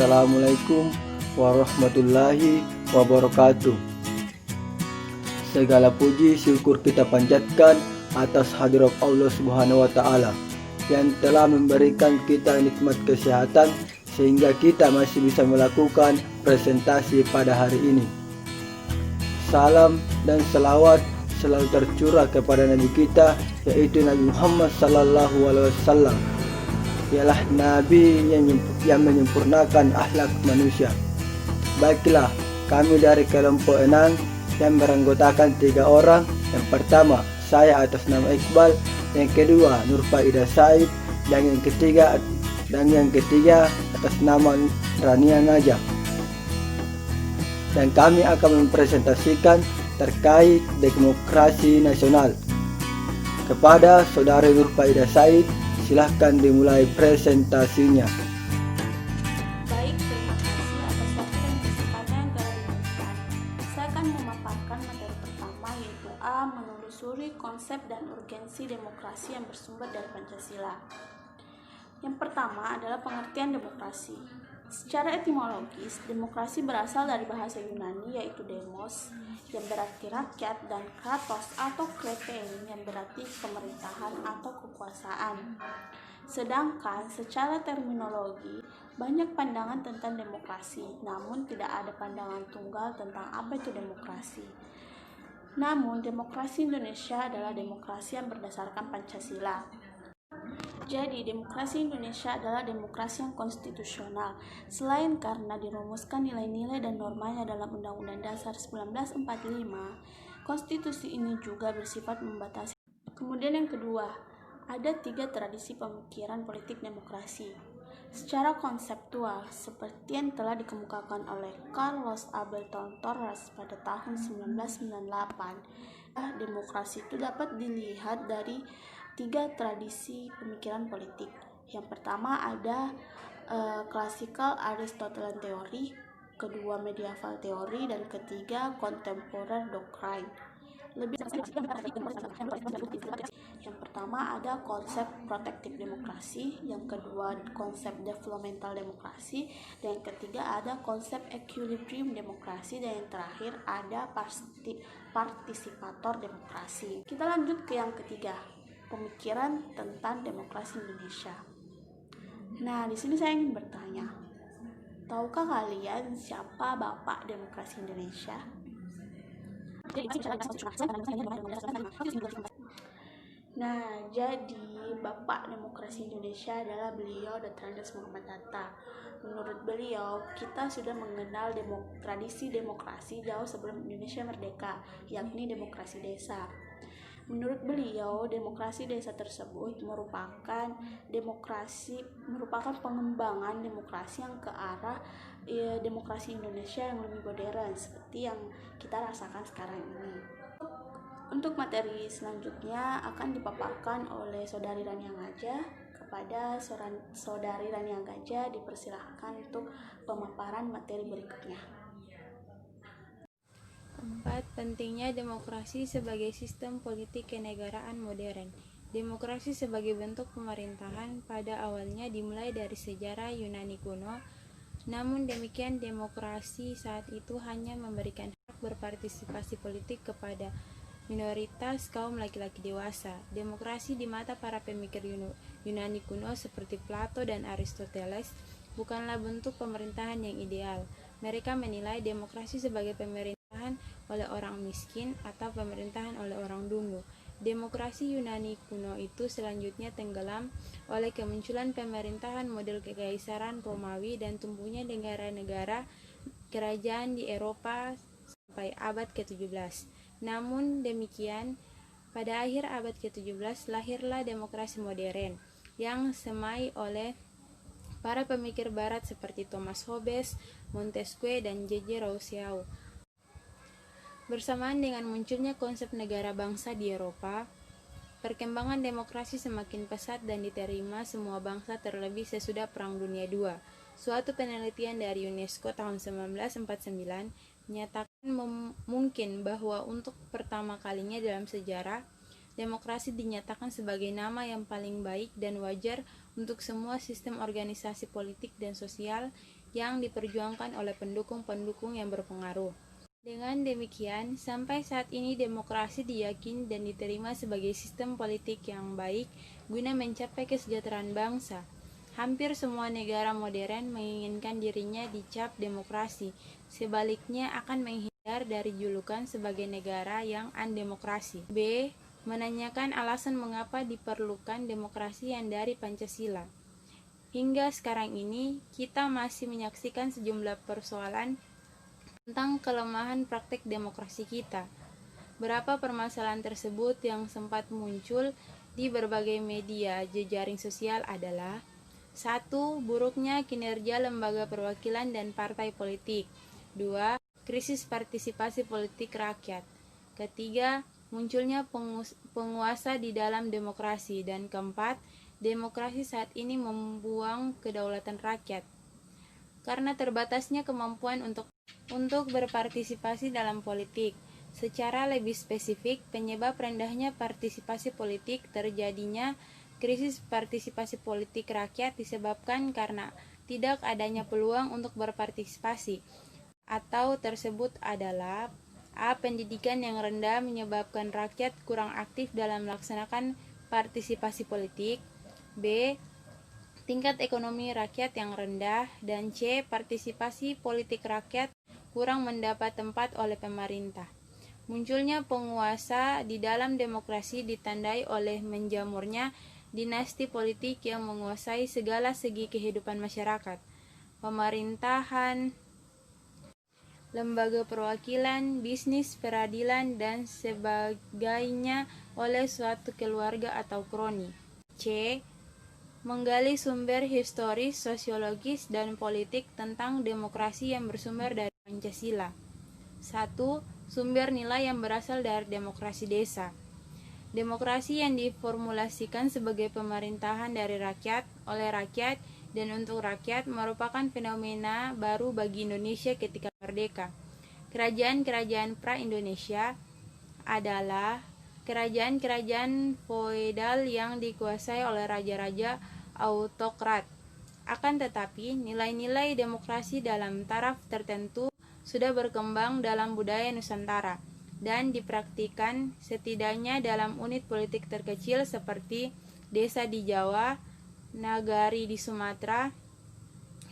Assalamualaikum warahmatullahi wabarakatuh. Segala puji syukur kita panjatkan atas hadirat Allah Subhanahu wa Ta'ala yang telah memberikan kita nikmat kesehatan sehingga kita masih bisa melakukan presentasi pada hari ini. Salam dan selawat selalu tercurah kepada Nabi kita, yaitu Nabi Muhammad Sallallahu Alaihi Wasallam. Ialah Nabi yang menyempurnakan akhlak manusia. Baiklah, kami dari kelompok Enang yang beranggotakan 3 orang. Yang pertama, saya atas nama Iqbal. Yang kedua, Nurfaida Said. Dan yang ketiga atas nama Rania Najah. Dan kami akan mempresentasikan terkait demokrasi nasional. Kepada Saudari Nurfaida Said, silahkan dimulai presentasinya. Baik, terima kasih atas waktu dan kesempatan yang telah diberikan. Saya akan memaparkan materi pertama, yaitu A. Menelusuri konsep dan urgensi demokrasi yang bersumber dari Pancasila. Yang pertama adalah pengertian demokrasi. Secara etimologis, demokrasi berasal dari bahasa Yunani, yaitu demos, yang berarti rakyat, dan kratos atau klepein, yang berarti pemerintahan atau kekuasaan. Sedangkan secara terminologi, banyak pandangan tentang demokrasi, namun tidak ada pandangan tunggal tentang apa itu demokrasi. Namun, demokrasi Indonesia adalah demokrasi yang berdasarkan Pancasila. Jadi, demokrasi Indonesia adalah demokrasi yang konstitusional, selain karena dirumuskan nilai-nilai dan normanya dalam Undang-Undang Dasar 1945, konstitusi ini juga bersifat membatasi. Kemudian yang kedua, ada 3 tradisi pemikiran politik demokrasi. Secara konseptual, seperti yang telah dikemukakan oleh Carlos Alberto Torres pada tahun 1998, demokrasi itu dapat dilihat dari 3 tradisi pemikiran politik. Yang pertama ada classical Aristotelian theory, kedua medieval theory, dan ketiga contemporary doctrine. Yang pertama ada konsep protective demokrasi, yang kedua konsep developmental demokrasi, dan yang ketiga ada konsep equilibrium demokrasi, dan yang terakhir ada partisipator demokrasi. Kita lanjut ke yang ketiga, pemikiran tentang demokrasi Indonesia. Nah, di sini saya ingin bertanya, tahukah kalian siapa Bapak Demokrasi Indonesia? Nah, jadi Bapak Demokrasi Indonesia adalah beliau Dr. Andes Muhammad Hatta. Menurut beliau, kita sudah mengenal tradisi demokrasi jauh sebelum Indonesia merdeka, yakni demokrasi desa. Menurut beliau, demokrasi desa tersebut merupakan pengembangan demokrasi yang ke arah demokrasi Indonesia yang lebih modern seperti yang kita rasakan sekarang ini. Untuk materi selanjutnya akan dipaparkan oleh Saudari Rania Najah. Kepada Saudari Rania Najah dipersilahkan untuk pemaparan materi berikutnya. 4. Pentingnya demokrasi sebagai sistem politik kenegaraan modern. Demokrasi sebagai bentuk pemerintahan pada awalnya dimulai dari sejarah Yunani kuno. Namun demikian, demokrasi saat itu hanya memberikan hak berpartisipasi politik kepada minoritas kaum laki-laki dewasa. Demokrasi di mata para pemikir Yunani kuno seperti Plato dan Aristoteles bukanlah bentuk pemerintahan yang ideal. Mereka menilai demokrasi sebagai pemerintahan oleh orang miskin atau pemerintahan oleh orang dungu. Demokrasi Yunani kuno itu selanjutnya tenggelam oleh kemunculan pemerintahan model kekaisaran Romawi dan tumbuhnya negara-negara kerajaan di Eropa sampai abad ke-17. Namun demikian, pada akhir abad ke-17 lahirlah demokrasi modern yang semai oleh para pemikir barat seperti Thomas Hobbes, Montesquieu, dan J.J. Rousseau. Bersamaan dengan munculnya konsep negara bangsa di Eropa, perkembangan demokrasi semakin pesat dan diterima semua bangsa terlebih sesudah Perang Dunia II. Suatu penelitian dari UNESCO tahun 1949 menyatakan mungkin bahwa untuk pertama kalinya dalam sejarah, demokrasi dinyatakan sebagai nama yang paling baik dan wajar untuk semua sistem organisasi politik dan sosial yang diperjuangkan oleh pendukung-pendukung yang berpengaruh. Dengan demikian, sampai saat ini demokrasi diyakini dan diterima sebagai sistem politik yang baik guna mencapai kesejahteraan bangsa. Hampir semua negara modern menginginkan dirinya dicap demokrasi, sebaliknya akan menghindar dari julukan sebagai negara yang undemokrasi. B. Menanyakan alasan mengapa diperlukan demokrasi yang dari Pancasila. Hingga sekarang ini, kita masih menyaksikan sejumlah persoalan tentang kelemahan praktik demokrasi kita. Berapa permasalahan tersebut yang sempat muncul di berbagai media jejaring sosial adalah: 1. Buruknya kinerja lembaga perwakilan dan partai politik. 2. Krisis partisipasi politik rakyat. Ketiga, munculnya penguasa di dalam demokrasi. Dan keempat, demokrasi saat ini membuang kedaulatan rakyat karena terbatasnya kemampuan untuk berpartisipasi dalam politik. Secara lebih spesifik, penyebab rendahnya partisipasi politik terjadinya krisis partisipasi politik rakyat disebabkan karena tidak adanya peluang untuk berpartisipasi, atau tersebut adalah: A. Pendidikan yang rendah menyebabkan rakyat kurang aktif dalam melaksanakan partisipasi politik. B. Tingkat ekonomi rakyat yang rendah. Dan C. Partisipasi politik rakyat kurang mendapat tempat oleh pemerintah. Munculnya penguasa di dalam demokrasi ditandai oleh menjamurnya dinasti politik yang menguasai segala segi kehidupan masyarakat, pemerintahan, lembaga perwakilan, bisnis, peradilan, dan sebagainya oleh suatu keluarga atau kroni. C. Menggali sumber historis, sosiologis, dan politik tentang demokrasi yang bersumber dari Pancasila. 1. Sumber nilai yang berasal dari demokrasi desa. Demokrasi yang diformulasikan sebagai pemerintahan dari rakyat, oleh rakyat, dan untuk rakyat merupakan fenomena baru bagi Indonesia ketika merdeka. Kerajaan-kerajaan pra-Indonesia adalah kerajaan-kerajaan feodal yang dikuasai oleh raja-raja autokrat. Akan tetapi, nilai-nilai demokrasi dalam taraf tertentu sudah berkembang dalam budaya Nusantara dan dipraktikkan setidaknya dalam unit politik terkecil seperti desa di Jawa, nagari di Sumatera,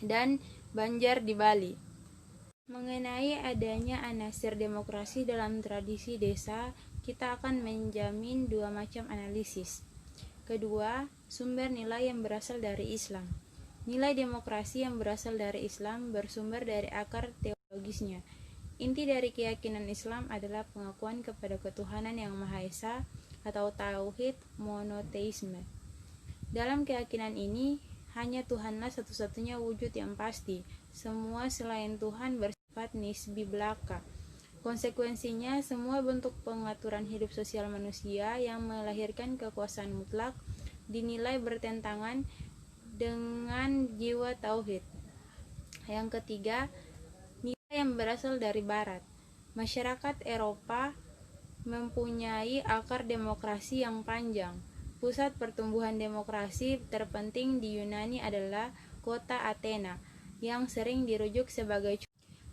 dan Banjar di Bali. Mengenai adanya anasir demokrasi dalam tradisi desa, kita akan menjamin dua macam analisis. Kedua, sumber nilai yang berasal dari Islam. Nilai demokrasi yang berasal dari Islam bersumber dari akar teologisnya. Inti dari keyakinan Islam adalah pengakuan kepada ketuhanan yang Maha Esa atau tauhid monoteisme. Dalam keyakinan ini, hanya Tuhanlah satu-satunya wujud yang pasti. Semua selain Tuhan bersifat nisbi belaka. Konsekuensinya, semua bentuk pengaturan hidup sosial manusia yang melahirkan kekuasaan mutlak dinilai bertentangan dengan jiwa tauhid. Yang ketiga, yang berasal dari Barat. Masyarakat Eropa mempunyai akar demokrasi yang panjang. Pusat pertumbuhan demokrasi terpenting di Yunani adalah kota Athena, yang sering dirujuk sebagai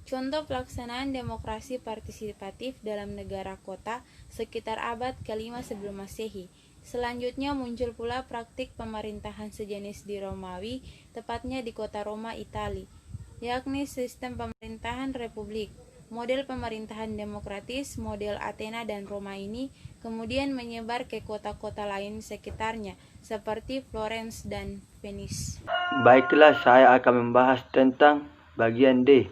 contoh pelaksanaan demokrasi partisipatif dalam negara kota sekitar abad ke-5 sebelum Masehi. Selanjutnya muncul pula praktik pemerintahan sejenis di Romawi, tepatnya di kota Roma, Italia, yakni sistem pemerintahan republik. Model pemerintahan demokratis, model Athena dan Roma ini kemudian menyebar ke kota-kota lain sekitarnya, seperti Florence dan Venice. Baiklah, saya akan membahas tentang bagian D.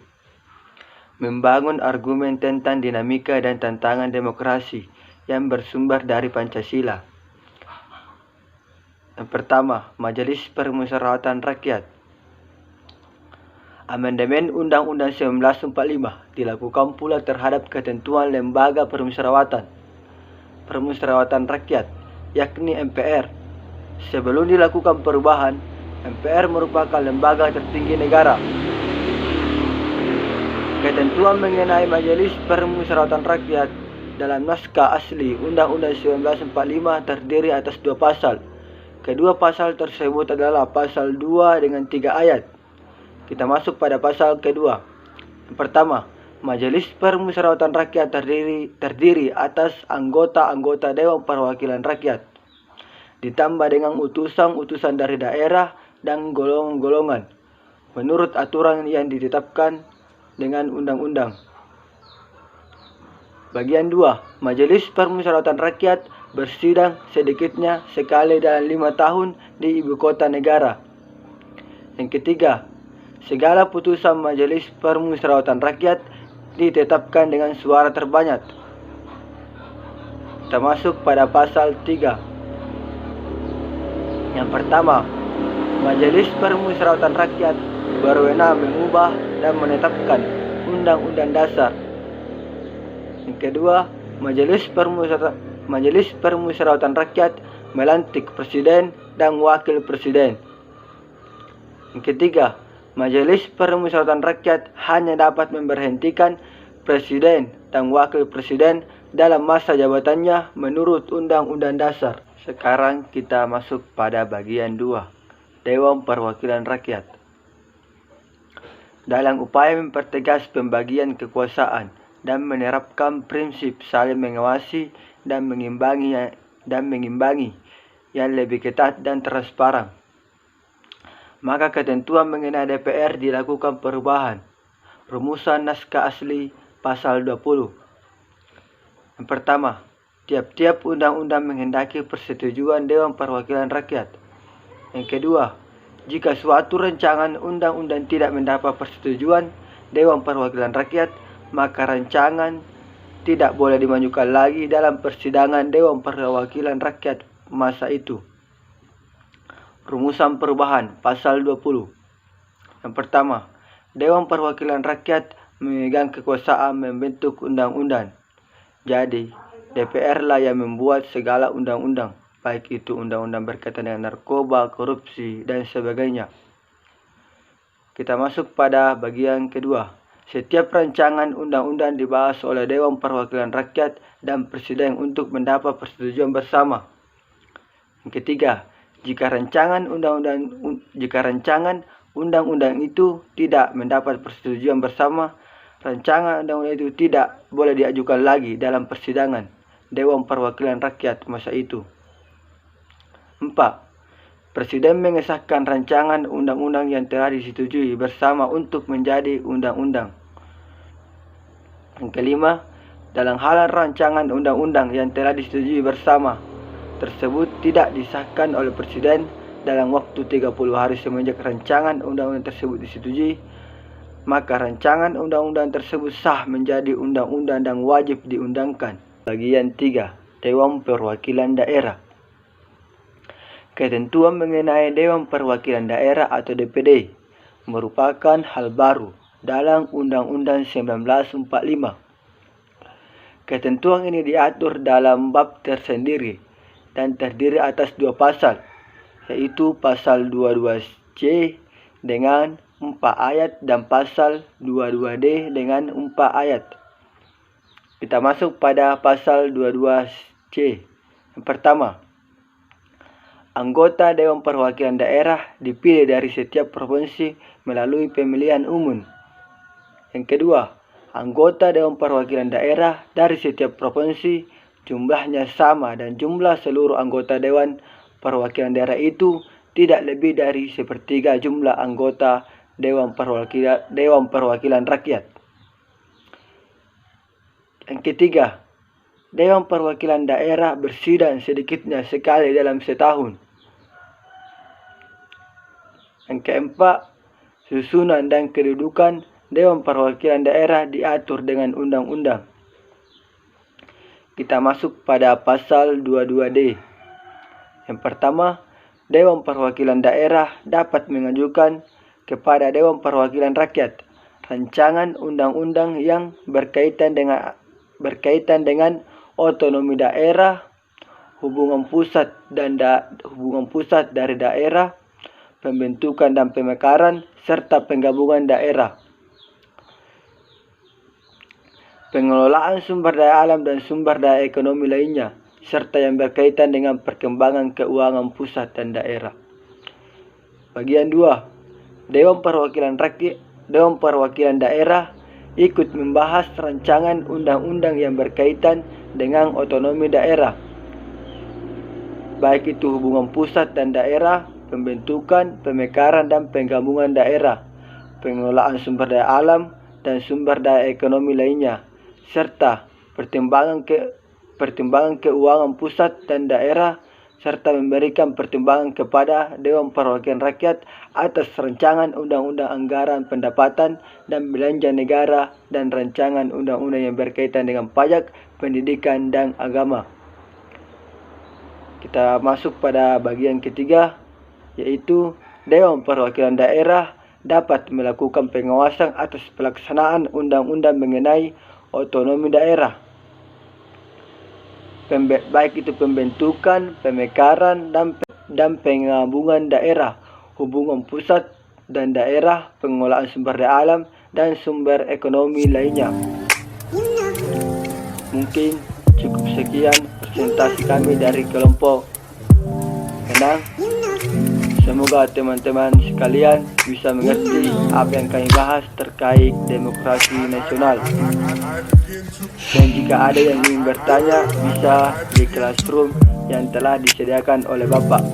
Membangun argumen tentang dinamika dan tantangan demokrasi yang bersumber dari Pancasila. Yang pertama, Majelis Permusyawaratan Rakyat. Amandemen Undang-Undang 1945 dilakukan pula terhadap ketentuan Lembaga Permusyawaratan Rakyat, yakni MPR. Sebelum dilakukan perubahan, MPR merupakan lembaga tertinggi negara. Ketentuan mengenai Majelis Permusyawaratan Rakyat dalam naskah asli Undang-Undang 1945 terdiri atas 2 pasal. Kedua pasal tersebut adalah pasal 2 dengan 3 ayat. Kita masuk pada pasal kedua. Yang pertama, Majelis Permusyawaratan Rakyat terdiri atas anggota-anggota Dewan Perwakilan Rakyat, ditambah dengan utusan-utusan dari daerah dan golongan-golongan, menurut aturan yang ditetapkan dengan undang-undang. Bagian 2. Majelis Permusyawaratan Rakyat bersidang sedikitnya sekali dalam 5 tahun di ibu kota negara. Yang ketiga, segala putusan Majelis Permusyawaratan Rakyat ditetapkan dengan suara terbanyak. Kita masuk pada pasal 3. Yang pertama, Majelis Permusyawaratan Rakyat berwenang mengubah dan menetapkan Undang-Undang Dasar. Yang kedua, Majelis Permusyawaratan Rakyat melantik Presiden dan Wakil Presiden. Yang ketiga, Majelis Permusyawaratan Rakyat hanya dapat memberhentikan Presiden dan Wakil Presiden dalam masa jabatannya menurut Undang-Undang Dasar. Sekarang kita masuk pada bagian 2, Dewan Perwakilan Rakyat. Dalam upaya mempertegas pembagian kekuasaan dan menerapkan prinsip saling mengawasi dan mengimbangi yang lebih ketat dan transparan, maka ketentuan mengenai DPR dilakukan perubahan. Rumusan naskah asli pasal 20. Yang pertama, tiap-tiap undang-undang menghendaki persetujuan Dewan Perwakilan Rakyat. Yang kedua, jika suatu rancangan undang-undang tidak mendapat persetujuan Dewan Perwakilan Rakyat, maka rancangan tidak boleh dimajukan lagi dalam persidangan Dewan Perwakilan Rakyat masa itu. Rumusan perubahan pasal 20. Yang pertama, Dewan Perwakilan Rakyat memegang kekuasaan membentuk undang-undang. Jadi, DPR lah yang membuat segala undang-undang, baik itu undang-undang berkaitan dengan narkoba, korupsi, dan sebagainya. Kita masuk pada bagian kedua. Setiap rancangan undang-undang dibahas oleh Dewan Perwakilan Rakyat dan Presiden untuk mendapat persetujuan bersama. Yang ketiga, jika rancangan undang-undang itu tidak mendapat persetujuan bersama, rancangan undang-undang itu tidak boleh diajukan lagi dalam persidangan Dewan Perwakilan Rakyat masa itu. 4. Presiden mengesahkan rancangan undang-undang yang telah disetujui bersama untuk menjadi undang-undang. Yang kelima, dalam hal rancangan undang-undang yang telah disetujui bersama tersebut tidak disahkan oleh Presiden dalam waktu 30 hari semenjak rancangan undang-undang tersebut disetujui, maka rancangan undang-undang tersebut sah menjadi undang-undang dan wajib diundangkan. Bagian 3. Dewan Perwakilan Daerah. Ketentuan mengenai Dewan Perwakilan Daerah atau DPD merupakan hal baru dalam Undang-Undang 1945. Ketentuan ini diatur dalam bab tersendiri dan terdiri atas 2 pasal, yaitu pasal 22C dengan 4 ayat dan pasal 22D dengan 4 ayat. Kita masuk pada pasal 22C. Yang pertama, anggota Dewan Perwakilan Daerah dipilih dari setiap provinsi melalui pemilihan umum. Yang kedua, anggota Dewan Perwakilan Daerah dari setiap provinsi jumlahnya sama dan jumlah seluruh anggota Dewan Perwakilan Daerah itu tidak lebih dari 1/3 jumlah anggota Dewan Perwakilan Rakyat. Yang ketiga, Dewan Perwakilan Daerah bersidang sedikitnya sekali dalam setahun. Yang keempat, susunan dan kedudukan Dewan Perwakilan Daerah diatur dengan undang-undang. Kita masuk pada pasal 22D. Yang pertama, Dewan Perwakilan Daerah dapat mengajukan kepada Dewan Perwakilan Rakyat rancangan undang-undang yang berkaitan dengan otonomi daerah, hubungan pusat dari daerah, pembentukan dan pemekaran, serta penggabungan daerah, pengelolaan sumber daya alam dan sumber daya ekonomi lainnya, serta yang berkaitan dengan perkembangan keuangan pusat dan daerah. Bagian 2. Dewan Perwakilan Daerah ikut membahas rancangan undang-undang yang berkaitan dengan otonomi daerah, baik itu hubungan pusat dan daerah, pembentukan, pemekaran dan penggabungan daerah, pengelolaan sumber daya alam dan sumber daya ekonomi lainnya, serta pertimbangan keuangan pusat dan daerah, serta memberikan pertimbangan kepada Dewan Perwakilan Rakyat atas rancangan undang-undang anggaran pendapatan dan belanja negara dan rancangan undang-undang yang berkaitan dengan pajak, pendidikan, dan agama. Kita masuk pada bagian ketiga, yaitu Dewan Perwakilan Daerah dapat melakukan pengawasan atas pelaksanaan undang-undang mengenai otonomi daerah, baik itu pembentukan, pemekaran, dan penggabungan daerah, hubungan pusat dan daerah, pengelolaan sumber daya alam, dan sumber ekonomi lainnya. Mungkin cukup sekian presentasi kami dari kelompok Kenang. Semoga teman-teman sekalian bisa mengerti apa yang kami bahas terkait demokrasi nasional. Dan jika ada yang ingin bertanya, bisa di classroom yang telah disediakan oleh Bapak.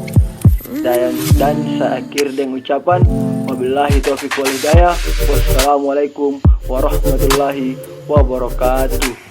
Dan saya akhir dengan ucapan wabillahi taufiq wal hidayah. Wassalamualaikum warahmatullahi wabarakatuh.